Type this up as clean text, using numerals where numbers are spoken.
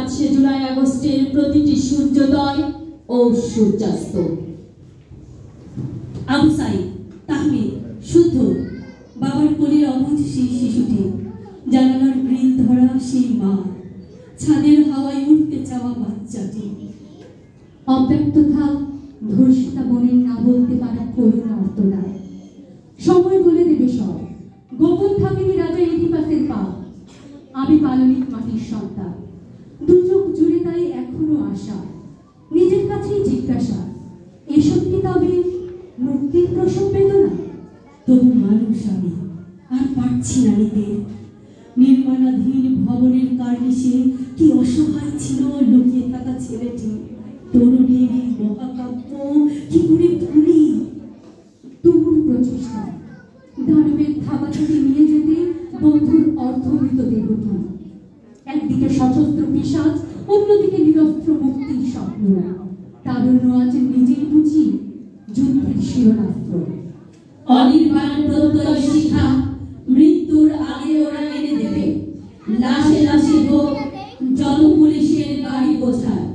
কাটছে জুলাই আগস্টের প্রতিটি সূর্যোদয় ও সূর্যাস্ত। আবু সাইদ, তাহমিদ, শুদ্ধ, বাবার কোলের অবুঝ সেই শিশুটি, জানালার গ্রিল ধরা সেই মা, ছাদের হাওয়ায় উঠতে চাওয়া বাচ্চাটি, অব্যক্ত থাক ধর্ষিতা বোনের না বলতে পারা করুণ অর্থনায়। সময় বলে দেবে সব, গোপন থাকেনি রাজা ইডিপাসের পা। আমি পাললিক মাটির সন্তান, দুচোখ জুড়ে তাই এখনো আশা, নিজের কাছেই জিজ্ঞাসা, এসব কি তবে মুক্তির প্রসব বেদনা? তবু মানুষ আমি আর পারছি না নিতে। নির্মাণাধীন ভবনের কার্নিশে কি অসহায় ছিল লুকিয়ে থাকা ছেলেটি। তরুণীর এই মহাকাব্য কি করে ভুলি? তুমুল প্রচেষ্টা, দানবের থাবা থেকে নিয়ে যেতে বন্ধুর অর্ধমৃত দেহটি। একদিকে সশস্ত্র পিশাচ, অন্যদিকে নিরস্ত্র মুক্তির স্বপ্ন। তারুণ্য আছে নিজেই বুঝি যুদ্ধের শিরোনাস্ত্র। অনির্বাণ প্রত্যয় শিখা মৃত্যুর আগে ওরা এনে দেবে। লাশে লাশে হোক জনপুলিশের গাড়ি বোঝায়।